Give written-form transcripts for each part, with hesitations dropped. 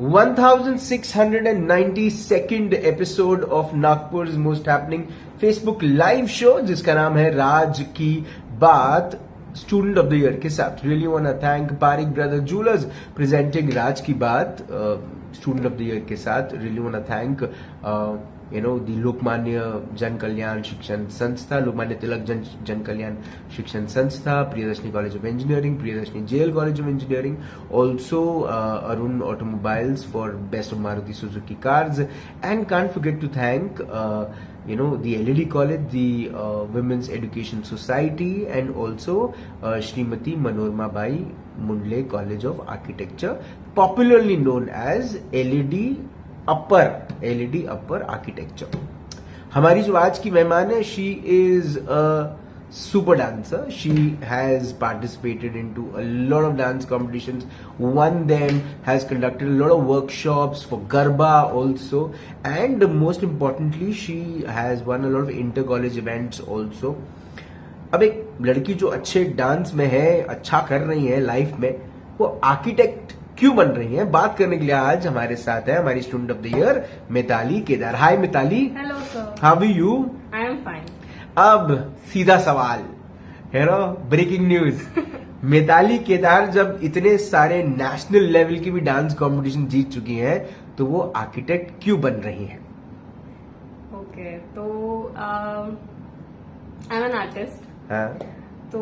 1692nd episode of Nagpur most happening Facebook live show जिसका नाम है राज की बात, स्टूडेंट ऑफ द ईयर के साथ। Really want to thank Parik brother jewellers presenting राज की बात स्टूडेंट ऑफ द ईयर के साथ। Really want to thank the Lokmanya Jan Kalyan Shikshan संस्था, लोकमान्य तिलक जन Kalyan Shikshan Sanstha, Priyadarshini college of engineering, Priyadarshini JL college of engineering, also Arun automobiles for best of Maruti Suzuki cars, and can't forget to thank the LED College, the Women's Education Society, and also Srimati Manorma Bai Mundle College of Architecture, popularly known as LED Upper Architecture. हमारी जो आज की मेहमान है, she is a super dancer. She has participated into a lot of dance competitions, won them, has conducted a lot of workshops for Garba also, and most importantly she has won a lot of inter-college events also. अब एक लड़की जो अच्छे dance में है, अच्छा कर रही है लाइफ में, वो आर्किटेक्ट क्यों बन रही है, बात करने के लिए आज हमारे साथ है हमारी student of the year Mitali Kedar. Hi Mitali. Hello sir. How are you? I am fine. अब सीधा सवाल है ना, ब्रेकिंग न्यूज। मिताली केदार जब इतने सारे नेशनल लेवल की भी डांस कंपटीशन जीत चुकी हैं, तो वो आर्किटेक्ट क्यों बन रही हैं? ओके, तो आई एम एन आर्टिस्ट। हाँ। तो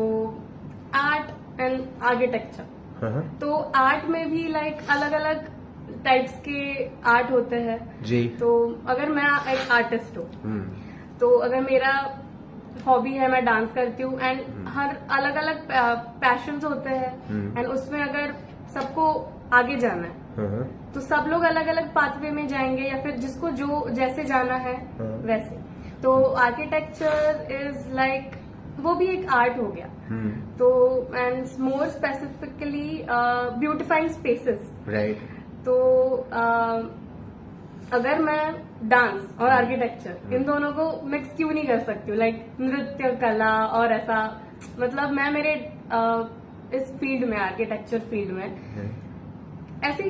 आर्ट एंड आर्किटेक्चर, तो आर्ट में भी लाइक अलग अलग टाइप्स के आर्ट होते हैं जी। तो अगर मैं एक आर्टिस्ट हूँ, तो अगर मेरा हॉबी है, मैं डांस करती हूँ, एंड हर अलग अलग पैशंस होते हैं, एंड उसमें अगर सबको आगे जाना है तो सब लोग अलग अलग पाथवे में जाएंगे, या फिर जिसको जो जैसे जाना है वैसे। तो आर्किटेक्चर इज लाइक वो भी एक आर्ट हो गया। तो and more specifically beautifying spaces, right. तो अगर मैं डांस और आर्किटेक्चर इन दोनों को मिक्स क्यों नहीं कर सकती हूँ, लाइक नृत्य कला और ऐसा, मतलब मैं मेरे इस फील्ड में, आर्किटेक्चर फील्ड में ऐसे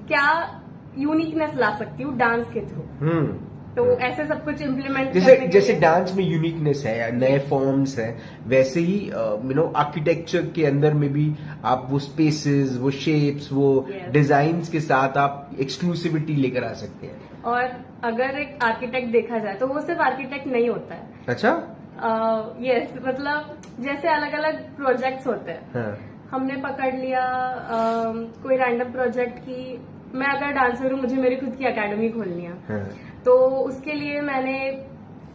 क्या यूनिकनेस ला सकती हूँ डांस के थ्रू। तो ऐसे सब कुछ इम्प्लीमेंट जैसे डांस में यूनिकनेस है, नए फॉर्म्स हैं, वैसे ही आर्किटेक्चर के अंदर में भी आप वो स्पेसेस, वो शेप्स, वो डिजाइन्स के साथ आप एक्सक्लूसिविटी लेकर आ सकते हैं। और अगर एक आर्किटेक्ट देखा जाए तो वो सिर्फ आर्किटेक्ट नहीं होता है। अच्छा। यस, मतलब जैसे अलग अलग प्रोजेक्ट्स होते हैं। हाँ। हमने पकड़ लिया कोई रैंडम प्रोजेक्ट की, मैं अगर डांसर हूँ, मुझे मेरी खुद की एकेडमी खोलनी है। हाँ। तो उसके लिए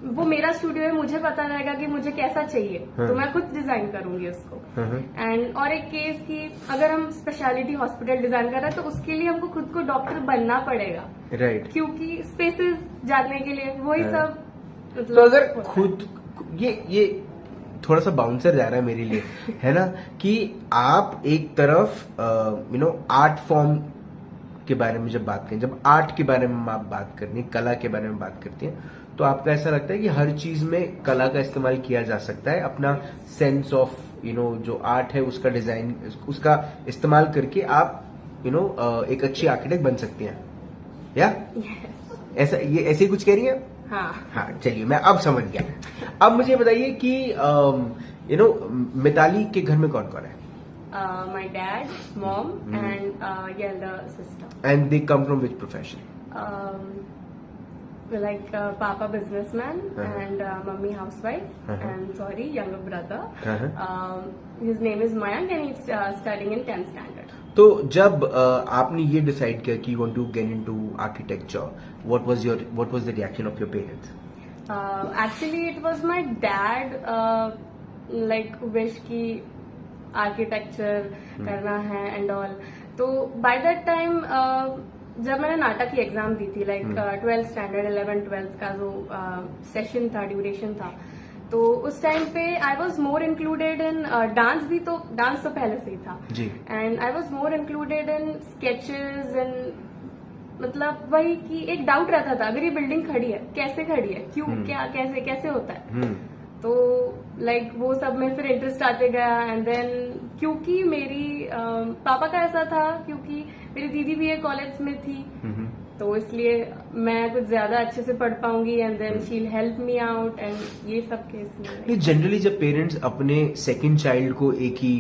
वो मेरा स्टूडियो है, मुझे पता रहेगा कि मुझे कैसा चाहिए। हाँ। तो मैं खुद डिजाइन करूंगी उसको। एंड और एक केस की अगर हम स्पेशलिटी हॉस्पिटल डिजाइन कर रहे हैं, तो उसके लिए हमको खुद को डॉक्टर बनना पड़ेगा, राइट। क्योंकि स्पेसेस जानने के लिए वही सब, मतलब तो अगर खुद ये थोड़ा सा बाउंसर जा रहा है मेरे लिए, है ना, कि आप एक तरफ आर्ट फॉर्म के बारे में जब बात करें, जब आर्ट के बारे में आप बात करती हैं, कला के बारे में बात करती हैं, तो आपको ऐसा लगता है कि हर चीज में कला का इस्तेमाल किया जा सकता है, अपना सेंस ऑफ जो आर्ट है उसका डिजाइन, उसका इस्तेमाल करके आप एक अच्छी आर्किटेक्ट बन सकती हैं, या ऐसा ये ऐसे ही कुछ कह रही हैं? हाँ, चलिए मैं अब समझ गया। अब मुझे बताइए कि मिताली के घर में कौन कौन है? My dad, mom, and elder sister. And they come from which profession? Like Papa businessman, and mummy housewife, and younger brother. His name is Mayank, and he's studying in 10th standard. तो जब आपने ये decide किया कि you want to get into architecture, what was the reaction of your parents? Actually, it was my dad like wish की architecture करना है and all. तो बाय दैट टाइम जब मैंने नाटक की एग्जाम दी थी, like 12th standard 11th 12th का जो सेशन था, ड्यूरेशन था, तो उस टाइम पे I was more included in dance भी, तो डांस तो पहले से ही था जी, and I was more included in sketches and मतलब वही कि एक डाउट रहता था, अगर ये बिल्डिंग खड़ी है, कैसे खड़ी है, क्यों, क्या, कैसे होता है। तो लाइक वो सब में फिर इंटरेस्ट आते गया। एंड देन क्योंकि मेरी पापा का ऐसा था, क्योंकि मेरी दीदी भी एक कॉलेज में थी, तो इसलिए मैं कुछ ज्यादा अच्छे से पढ़ पाऊंगी and then she will help me out and ये सब केस में। जनरली जब पेरेंट्स अपने सेकंड चाइल्ड को एक ही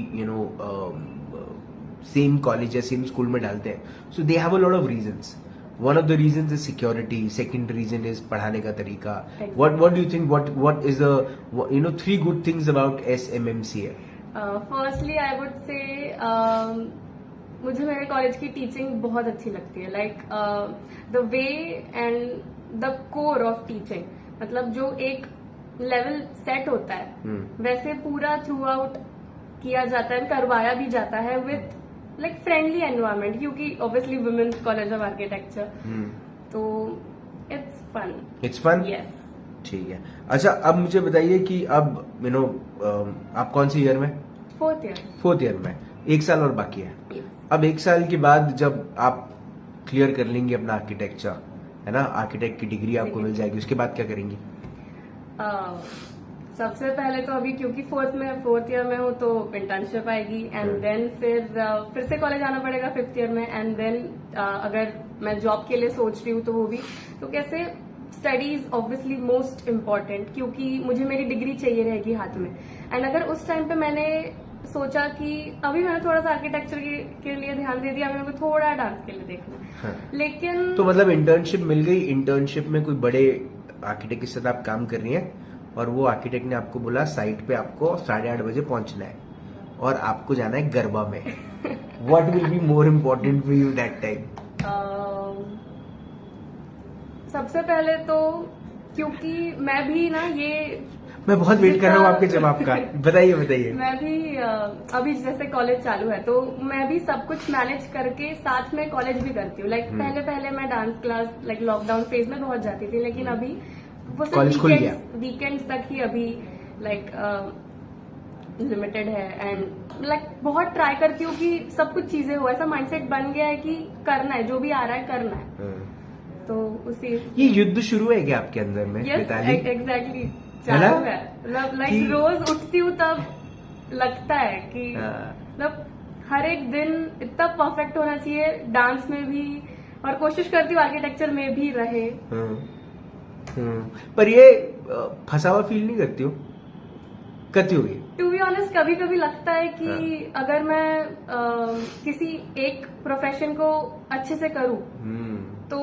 सेम कॉलेज या सेम स्कूल में डालते हैं, so they have a lot of reasons. One of the reasons is security. Second reason is पढ़ाने का तरीका. What do you think? What is the 3 good things about SMMCA? Firstly, I would say मुझे मेरे college की teaching बहुत अच्छी लगती है. Like the way and the core of teaching, मतलब जो एक लेवल सेट होता है वैसे पूरा थ्रू आउट किया जाता है, करवाया भी जाता है विथ लाइक फ्रेंडली एनवायरमेंट, क्योंकि obviously women's college of architecture, तो it's fun. It's fun. Yes. ठीक है. अच्छा, अब मुझे बताइए कि अब आप कौन से ईयर में? फोर्थ ईयर में. 1 साल और बाकी है. अब 1 साल के बाद जब आप क्लियर कर लेंगे अपना आर्किटेक्चर, है ना, आर्किटेक्ट की डिग्री आपको मिल जाएगी, उसके बाद क्या करेंगी? सबसे पहले तो अभी क्योंकि फोर्थ ईयर में हूँ तो इंटर्नशिप आएगी एंड देन फिर से कॉलेज आना पड़ेगा 5th ईयर में एंड देन अगर मैं जॉब के लिए सोच रही हूँ तो वो भी, तो कैसे स्टडीज ऑब्वियसली मोस्ट इम्पोर्टेंट, क्योंकि मुझे मेरी डिग्री चाहिए रहेगी हाथ में. एंड अगर उस टाइम पे मैंने सोचा कि अभी मैंने थोड़ा सा आर्किटेक्चर के लिए ध्यान दे दिया, मेरे को थोड़ा डांस के लिए देखना, लेकिन तो मतलब इंटर्नशिप मिल गई. इंटर्नशिप में कोई बड़े आर्किटेक्ट के साथ आप काम कर रही हैं और वो आर्किटेक्ट ने आपको बोला साइट पे आपको 8:30 बजे पहुंचना है और आपको जाना है गरबा में. What will be more important for you that time? सबसे पहले तो क्योंकि मैं भी ना मैं बहुत वेट कर रहा हूँ आपके जवाब का. बताइए. मैं भी अभी जैसे कॉलेज चालू है तो मैं भी सब कुछ मैनेज करके साथ में कॉलेज भी करती हूँ. लाइक पहले मैं dance class like lockdown phase में बहुत जाती थी, लेकिन अभी वो सिर्फ वीकेंड्स तक ही अभी लाइक लिमिटेड है. एंड लाइक बहुत ट्राई करती हूँ कि सब कुछ चीजें हो, ऐसा माइंडसेट बन गया है कि करना है, जो भी आ रहा है करना है. तो उसी ये युद्ध शुरू है क्या आपके अंदर में? एग्जैक्टली चालू है. लाइक रोज उठती हूँ तब लगता है कि मतलब हर एक दिन इतना परफेक्ट होना चाहिए, डांस में भी, और कोशिश करती हूँ आर्किटेक्चर में भी रहे. पर ये फंसा हुआ फील नहीं करती होगी? टू बी ऑनेस्ट कभी कभी लगता है कि अगर मैं किसी एक प्रोफेशन को अच्छे से करूं तो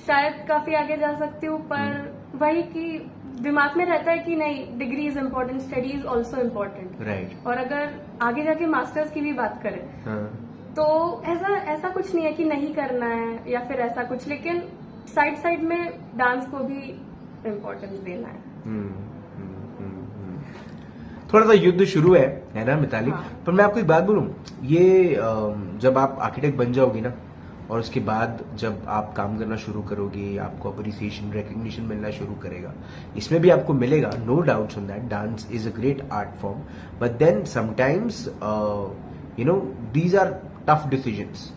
शायद काफी आगे जा सकती हूँ, पर वही कि दिमाग में रहता है कि नहीं, degree is important, study is also important. Right. और अगर आगे जाके मास्टर्स की भी बात करें तो ऐसा कुछ नहीं है कि नहीं करना है या फिर ऐसा कुछ, लेकिन साइड में डांस को भी इम्पोर्टेंस देना है. थोड़ा सा युद्ध शुरू है ना मिताली? पर मैं आपको एक बात बोलूं, ये जब आप आर्किटेक्ट बन जाओगी ना और उसके बाद जब आप काम करना शुरू करोगे, आपको अप्रिसिएशन, रिकग्निशन मिलना शुरू करेगा. इसमें भी आपको मिलेगा, no doubts on that. Dance is a great art form, but then sometimes these are tough decisions,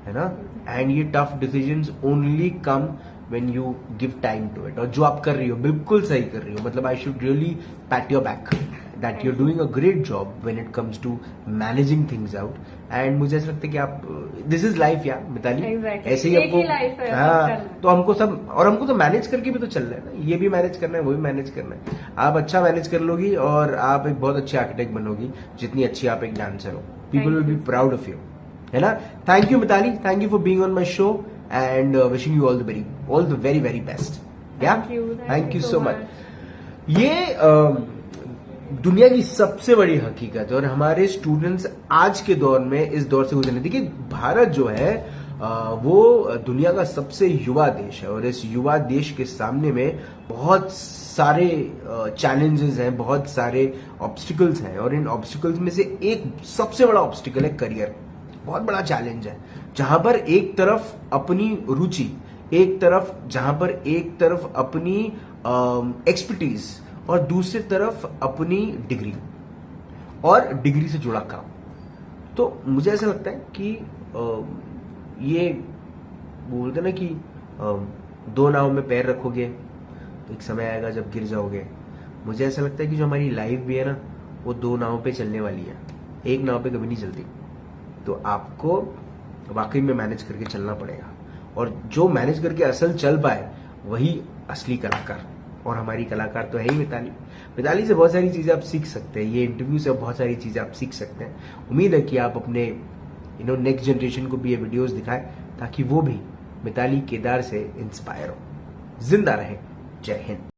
है ना. एंड ये tough decisions only come when you give time to it. और जो आप कर रही हो बिल्कुल सही कर रही हो. मतलब I should really pat your back that you are doing a great job when it comes to managing things out. And मुझे ऐसा लगता है कि आप, दिस इज लाइफ यार मिताली. ऐसे ही आपको, हाँ, तो हमको तो मैनेज करके भी तो चल रहा है ना. ये भी मैनेज करना है, वो भी मैनेज करना है. आप अच्छा मैनेज कर लोगी और आप एक बहुत अच्छी आर्किटेक्ट बनोगी, जितनी अच्छी आप एक डांसर हो. People will be proud of you, है ना. Thank you Mitali, thank you for being on my show and wishing you all the very very best. Thank you so much. ये दुनिया की सबसे बड़ी हकीकत है और हमारे स्टूडेंट्स आज के दौर में इस दौर से गुजरने. देखिए, भारत जो है वो दुनिया का सबसे युवा देश है और इस युवा देश के सामने में बहुत सारे चैलेंजेस हैं, बहुत सारे ऑब्स्टिकल्स हैं. और इन ऑब्स्टिकल्स में से एक सबसे बड़ा ऑब्स्टिकल है करियर. बहुत बड़ा चैलेंज है, जहां पर एक तरफ अपनी रुचि, जहां पर एक तरफ अपनी एक्सपर्टीज और दूसरी तरफ अपनी डिग्री और डिग्री से जुड़ा काम. तो मुझे ऐसा लगता है कि ये बोलते ना कि 2 नाव में पैर रखोगे तो एक समय आएगा जब गिर जाओगे. मुझे ऐसा लगता है कि जो हमारी लाइफ भी है ना, वो 2 नाव पे चलने वाली है, एक नाव पे कभी नहीं चलती. तो आपको वाकई में मैनेज करके चलना पड़ेगा, और जो मैनेज करके असल चल पाए वही असली कलाकार, और हमारी कलाकार तो है ही मिताली से बहुत सारी चीज़ें आप सीख सकते हैं, ये इंटरव्यू से बहुत सारी चीज़ें आप सीख सकते हैं। उम्मीद है कि आप अपने नेक्स्ट जनरेशन को भी ये वीडियोस दिखाएं ताकि वो भी मिताली केदार से इंस्पायर हो। जिंदा रहें। जय हिंद।